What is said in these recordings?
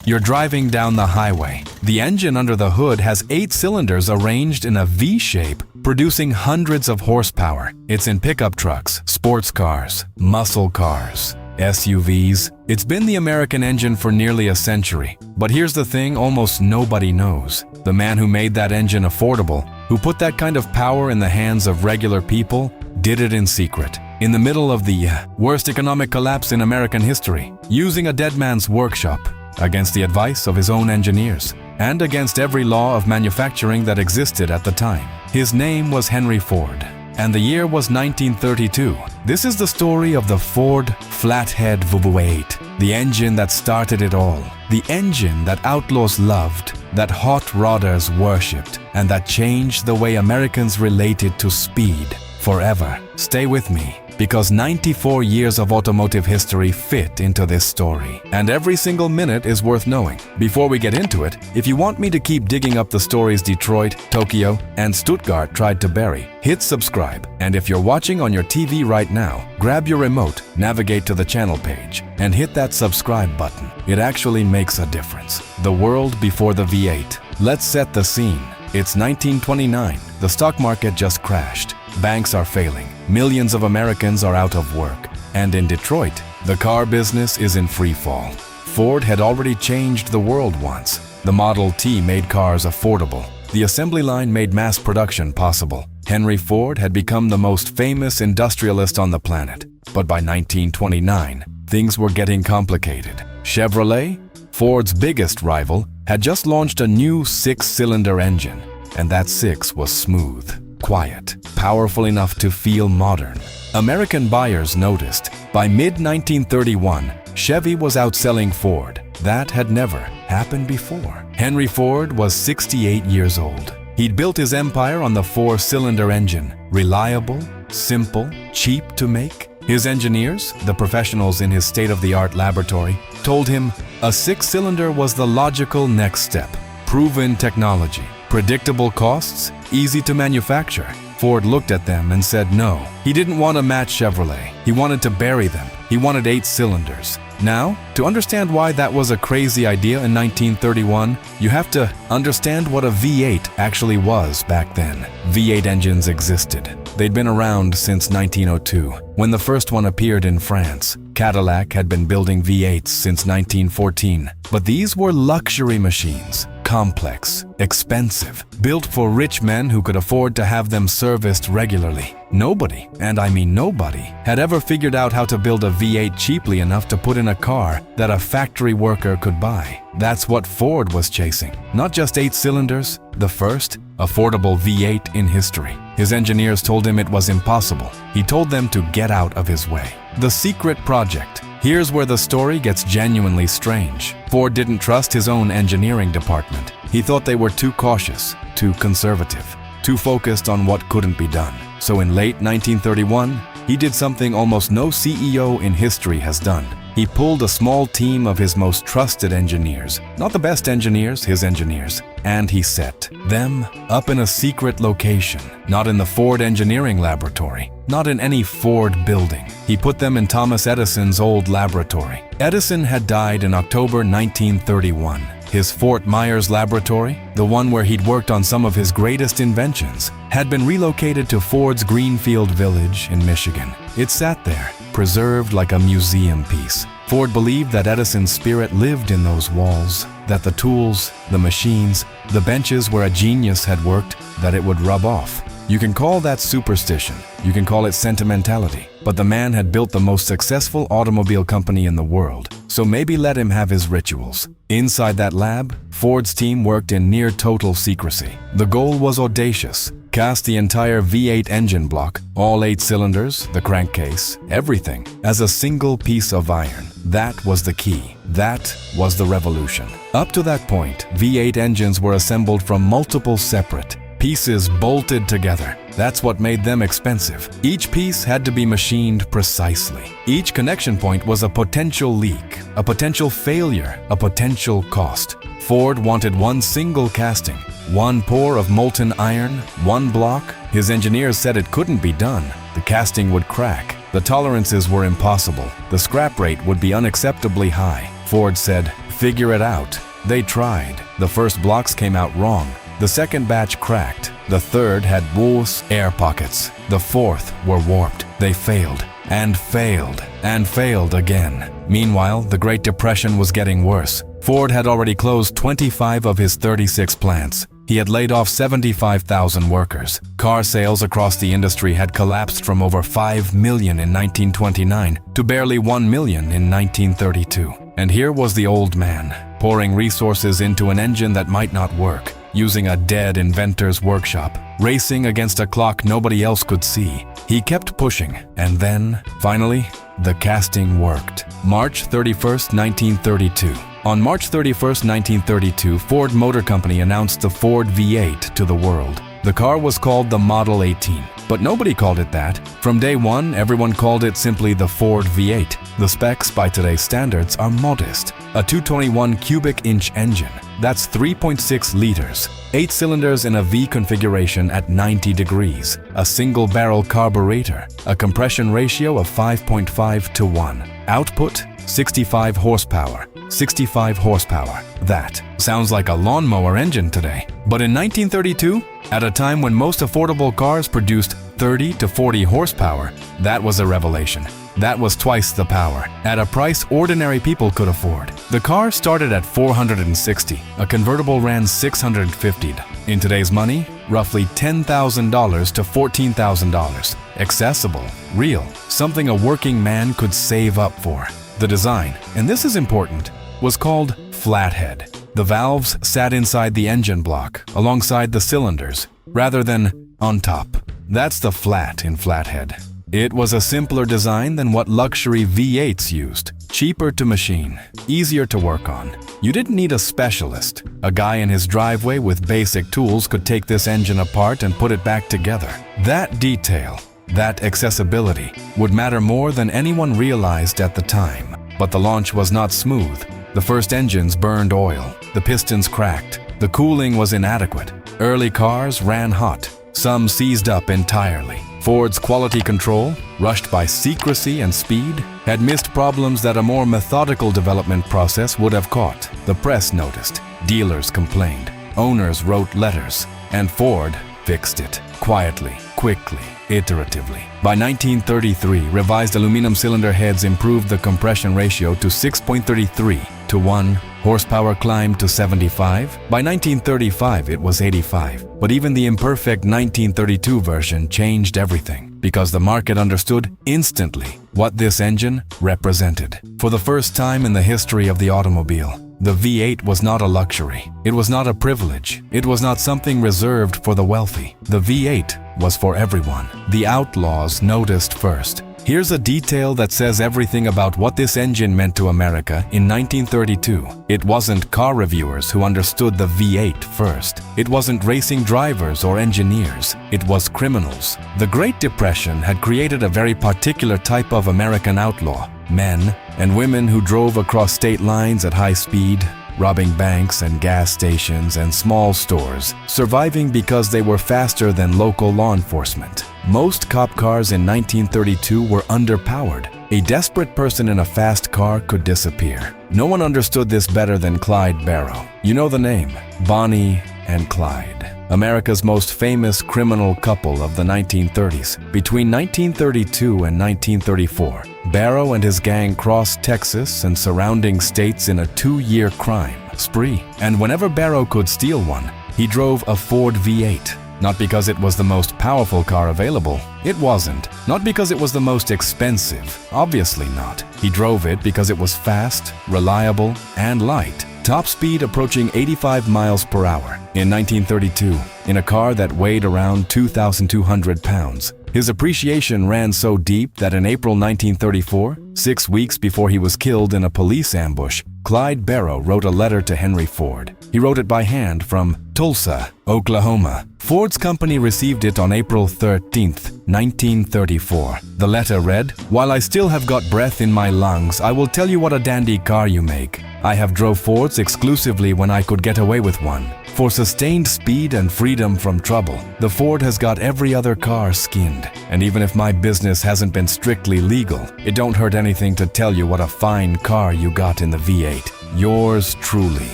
You're driving down the highway. The engine under the hood has 8 cylinders arranged in a V shape, producing hundreds of horsepower. It's in pickup trucks, sports cars, muscle cars, SUVs. It's been the American engine for nearly a century. But here's the thing almost nobody knows. The man who made that engine affordable, who put that kind of power in the hands of regular people, did it in secret, in the middle of the worst economic collapse in American history, using a dead man's workshop, against the advice of his own engineers, and against every law of manufacturing that existed at the time. His name was Henry Ford, and the year was 1932. This is the story of the Ford Flathead V8, the engine that started it all, the engine that outlaws loved, that hot rodders worshipped, and that changed the way Americans related to speed forever. Stay with me, because 94 years of automotive history fit into this story, and every single minute is worth knowing. Before we get into it, if you want me to keep digging up the stories Detroit, Tokyo, and Stuttgart tried to bury, hit subscribe. And if you're watching on your TV right now, grab your remote, navigate to the channel page, and hit that subscribe button. It actually makes a difference. The world before the V8. Let's set the scene. It's 1929. The stock market just crashed. Banks are failing. Millions of Americans are out of work. And in Detroit, the car business is in free fall. Ford had already changed the world once. The Model T made cars affordable. The assembly line made mass production possible. Henry Ford had become the most famous industrialist on the planet. But by 1929, things were getting complicated. Chevrolet, Ford's biggest rival, had just launched a new 6-cylinder engine. And that 6 was smooth, quiet, powerful enough to feel modern. American buyers noticed. By mid-1931, Chevy was outselling Ford. That had never happened before. Henry Ford was 68 years old. He'd built his empire on the 4-cylinder engine. Reliable, simple, cheap to make. His engineers, the professionals in his state-of-the-art laboratory, told him a 6-cylinder was the logical next step. Proven technology, predictable costs, easy to manufacture. Ford looked at them and said no. He didn't want to match Chevrolet. He wanted to bury them. He wanted 8 cylinders. Now, to understand why that was a crazy idea in 1931, you have to understand what a V8 actually was back then. V8 engines existed. They'd been around since 1902, when the first one appeared in France. Cadillac had been building V8s since 1914, but these were luxury machines. Complex, expensive, built for rich men who could afford to have them serviced regularly. Nobody, and I mean nobody, had ever figured out how to build a V8 cheaply enough to put in a car that a factory worker could buy. That's what Ford was chasing. Not just 8 cylinders, the first affordable V8 in history. His engineers told him it was impossible. He told them to get out of his way. The secret project. Here's where the story gets genuinely strange. Ford didn't trust his own engineering department. He thought they were too cautious, too conservative, too focused on what couldn't be done. So in late 1931, he did something almost no CEO in history has done. He pulled a small team of his most trusted engineers, not the best engineers, his engineers, and he set them up in a secret location, not in the Ford engineering laboratory, not in any Ford building. He put them in Thomas Edison's old laboratory. Edison had died in October 1931. His Fort Myers laboratory, the one where he'd worked on some of his greatest inventions, had been relocated to Ford's Greenfield Village in Michigan. It sat there, preserved like a museum piece. Ford believed that Edison's spirit lived in those walls, that the tools, the machines, the benches where a genius had worked, that it would rub off. You can call that superstition, you can call it sentimentality, but the man had built the most successful automobile company in the world, so maybe let him have his rituals. Inside that lab, Ford's team worked in near total secrecy. The goal was audacious. Cast the entire V8 engine block, all 8 cylinders, the crankcase, everything, as a single piece of iron. That was the key. That was the revolution. Up to that point, V8 engines were assembled from multiple separate pieces bolted together. That's what made them expensive. Each piece had to be machined precisely. Each connection point was a potential leak, a potential failure, a potential cost. Ford wanted one single casting, one pour of molten iron, one block. His engineers said it couldn't be done. The casting would crack. The tolerances were impossible. The scrap rate would be unacceptably high. Ford said, figure it out. They tried. The first blocks came out wrong. The second batch cracked. The third had worse air pockets. The fourth were warped. They failed and failed and failed again. Meanwhile, the Great Depression was getting worse. Ford had already closed 25 of his 36 plants. He had laid off 75,000 workers. Car sales across the industry had collapsed from over 5 million in 1929 to barely 1 million in 1932. And here was the old man, pouring resources into an engine that might not work, using a dead inventor's workshop, racing against a clock nobody else could see. He kept pushing, and then, finally, the casting worked. March 31st, 1932. On March 31st, 1932, Ford Motor Company announced the Ford V8 to the world. The car was called the Model 18, but nobody called it that. From day one, everyone called it simply the Ford V8. The specs by today's standards are modest. A 221 cubic inch engine, that's 3.6 liters, 8 cylinders in a V configuration at 90 degrees, a single barrel carburetor, a compression ratio of 5.5 to 1. Output, 65 horsepower. 65 horsepower. That sounds like a lawnmower engine today. But in 1932, at a time when most affordable cars produced 30 to 40 horsepower, that was a revelation. That was twice the power, at a price ordinary people could afford. The car started at $460. A convertible ran $650. In today's money, roughly $10,000 to $14,000. Accessible, real, something a working man could save up for. The design, and this is important, was called Flathead. The valves sat inside the engine block, alongside the cylinders, rather than on top. That's the flat in Flathead. It was a simpler design than what luxury V8s used. Cheaper to machine, easier to work on. You didn't need a specialist. A guy in his driveway with basic tools could take this engine apart and put it back together. That detail, that accessibility, would matter more than anyone realized at the time. But the launch was not smooth. The first engines burned oil. The pistons cracked. The cooling was inadequate. Early cars ran hot. Some seized up entirely. Ford's quality control, rushed by secrecy and speed, had missed problems that a more methodical development process would have caught. The press noticed. Dealers complained. Owners wrote letters. And Ford fixed it. Quietly, quickly, iteratively. By 1933, revised aluminum cylinder heads improved the compression ratio to 6.33 to 1. Horsepower climbed to 75. By 1935, it was 85. But even the imperfect 1932 version changed everything, because the market understood instantly what this engine represented. For the first time in the history of the automobile, the V8 was not a luxury. It was not a privilege. It was not something reserved for the wealthy. The V8 was for everyone. The Outlaws noticed first. Here's a detail that says everything about what this engine meant to America in 1932. It wasn't car reviewers who understood the V8 first. It wasn't racing drivers or engineers. It was criminals. The Great Depression had created a very particular type of American outlaw. Men and women who drove across state lines at high speed, robbing banks and gas stations and small stores, surviving because they were faster than local law enforcement. Most cop cars in 1932 were underpowered. A desperate person in a fast car could disappear. No one understood this better than Clyde Barrow. You know the name, Bonnie and Clyde. America's most famous criminal couple of the 1930s. Between 1932 and 1934, Barrow and his gang crossed Texas and surrounding states in a 2-year crime spree. And whenever Barrow could steal one, he drove a Ford V8. Not because it was the most powerful car available. It wasn't. Not because it was the most expensive. Obviously not. He drove it because it was fast, reliable, and light. Top speed approaching 85 miles per hour in 1932 in a car that weighed around 2,200 pounds. His appreciation ran so deep that in April 1934, 6 weeks before he was killed in a police ambush, Clyde Barrow wrote a letter to Henry Ford. He wrote it by hand from Tulsa, Oklahoma. Ford's company received it on April 13, 1934. The letter read, "While I still have got breath in my lungs, I will tell you what a dandy car you make. I have drove Fords exclusively when I could get away with one. For sustained speed and freedom from trouble, the Ford has got every other car skinned. And even if my business hasn't been strictly legal, it don't hurt anything to tell you what a fine car you got in the V8. Yours truly,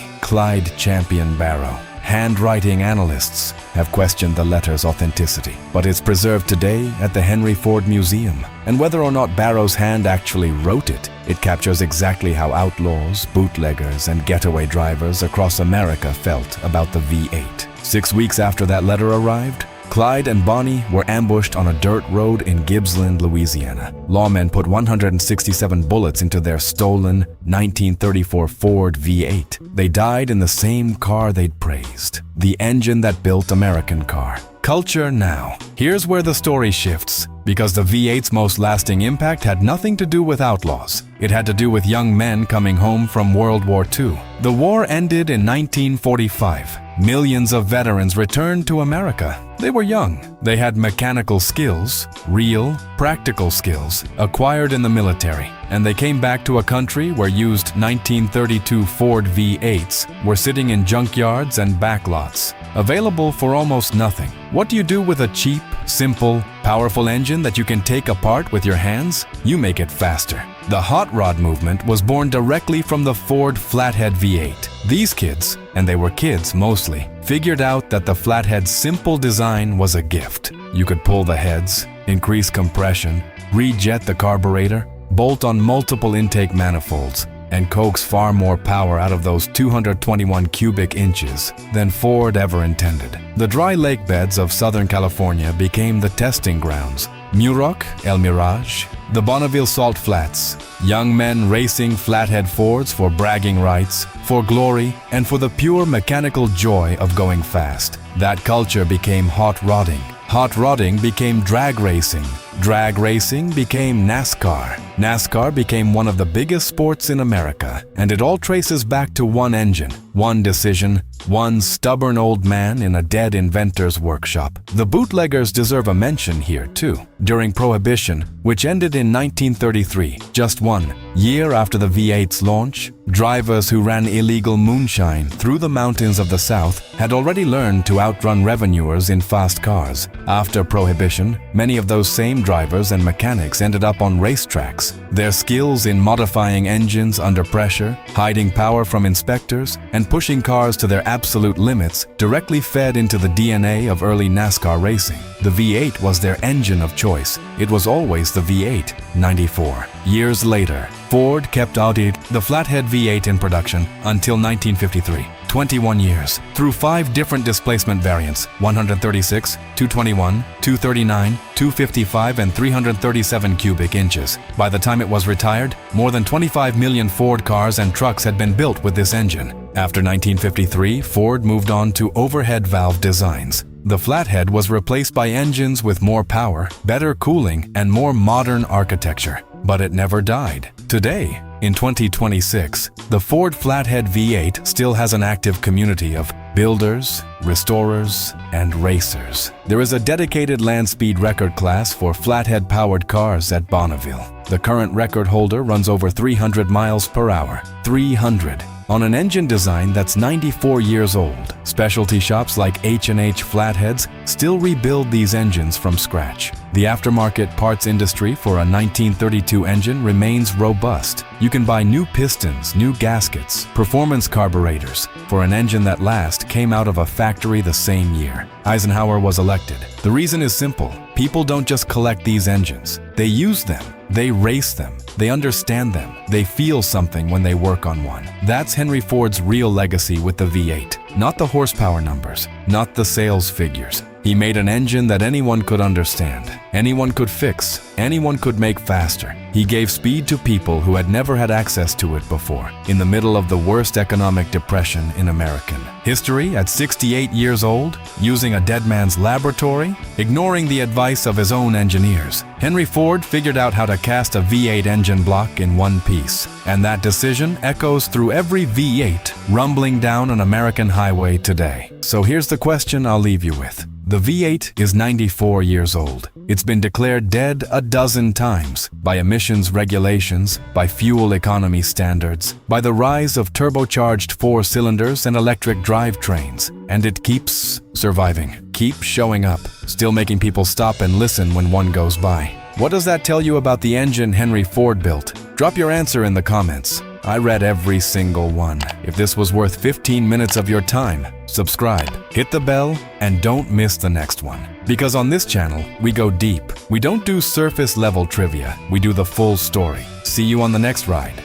Clyde Champion Barrow. Handwriting analysts have questioned the letter's authenticity, but it's preserved today at the Henry Ford Museum. And whether or not Barrow's hand actually wrote it, it captures exactly how outlaws, bootleggers, and getaway drivers across America felt about the V8. 6 weeks after that letter arrived, Clyde and Bonnie were ambushed on a dirt road in Gibbsland, Louisiana. Lawmen put 167 bullets into their stolen 1934 Ford V8. They died in the same car they'd praised, the engine that built American car. Culture now. Here's where the story shifts, because the V8's most lasting impact had nothing to do with outlaws. It had to do with young men coming home from World War II. The war ended in 1945. Millions of veterans returned to America. They were young. They had mechanical skills, real, practical skills, acquired in the military. And they came back to a country where used 1932 Ford V8s were sitting in junkyards and backlots, available for almost nothing. What do you do with a cheap, simple, powerful engine that you can take apart with your hands? You make it faster. The hot rod movement was born directly from the Ford Flathead V8. These kids, and they were kids mostly, figured out that the Flathead's simple design was a gift. You could pull the heads, increase compression, rejet the carburetor, bolt on multiple intake manifolds, and coax far more power out of those 221 cubic inches than Ford ever intended. The dry lake beds of Southern California became the testing grounds. Muroc, El Mirage, the Bonneville Salt Flats, young men racing flathead Fords for bragging rights, for glory, and for the pure mechanical joy of going fast. That culture became hot rodding. Hot rodding became drag racing. Drag racing became NASCAR. NASCAR became one of the biggest sports in America, and it all traces back to one engine, one decision, one stubborn old man in a dead inventor's workshop. The bootleggers deserve a mention here too. During Prohibition, which ended in 1933, just 1 year after the V8's launch, drivers who ran illegal moonshine through the mountains of the South had already learned to outrun revenuers in fast cars. After Prohibition, many of those same drivers and mechanics ended up on racetracks. Their skills in modifying engines under pressure, hiding power from inspectors, and pushing cars to their absolute limits directly fed into the DNA of early NASCAR racing. The V8 was their engine of choice. It was always the V8. 94. Years later, Ford kept out the Flathead V8 in production until 1953. 21 years, through 5 different displacement variants, 136, 221, 239, 255, and 337 cubic inches. By the time it was retired, more than 25 million Ford cars and trucks had been built with this engine. After 1953, Ford moved on to overhead valve designs. The Flathead was replaced by engines with more power, better cooling, and more modern architecture. But it never died. Today, in 2026, the Ford Flathead V8 still has an active community of builders, restorers, and racers. There is a dedicated land speed record class for flathead-powered cars at Bonneville. The current record holder runs over 300 miles per hour. 300. On an engine design that's 94 years old. Specialty shops like H&H Flatheads still rebuild these engines from scratch. The aftermarket parts industry for a 1932 engine remains robust. You can buy new pistons, new gaskets, performance carburetors for an engine that last came out of a factory the same year. Eisenhower was elected. The reason is simple. People don't just collect these engines. They use them. They race them. They understand them. They feel something when they work on one. That's Henry Ford's real legacy with the V8. Not the horsepower numbers, not the sales figures. He made an engine that anyone could understand, anyone could fix, anyone could make faster. He gave speed to people who had never had access to it before, in the middle of the worst economic depression in American history. At 68 years old, using a dead man's laboratory, ignoring the advice of his own engineers, Henry Ford figured out how to cast a V8 engine block in one piece. And that decision echoes through every V8 rumbling down an American highway today. So here's the question I'll leave you with. The V8 is 94 years old. It's been declared dead a dozen times by emissions regulations, by fuel economy standards, by the rise of turbocharged 4-cylinders and electric drivetrains. And it keeps surviving, keeps showing up, still making people stop and listen when one goes by. What does that tell you about the engine Henry Ford built? Drop your answer in the comments. I read every single one. If this was worth 15 minutes of your time, subscribe, hit the bell, and don't miss the next one. Because on this channel, we go deep. We don't do surface level trivia, we do the full story. See you on the next ride.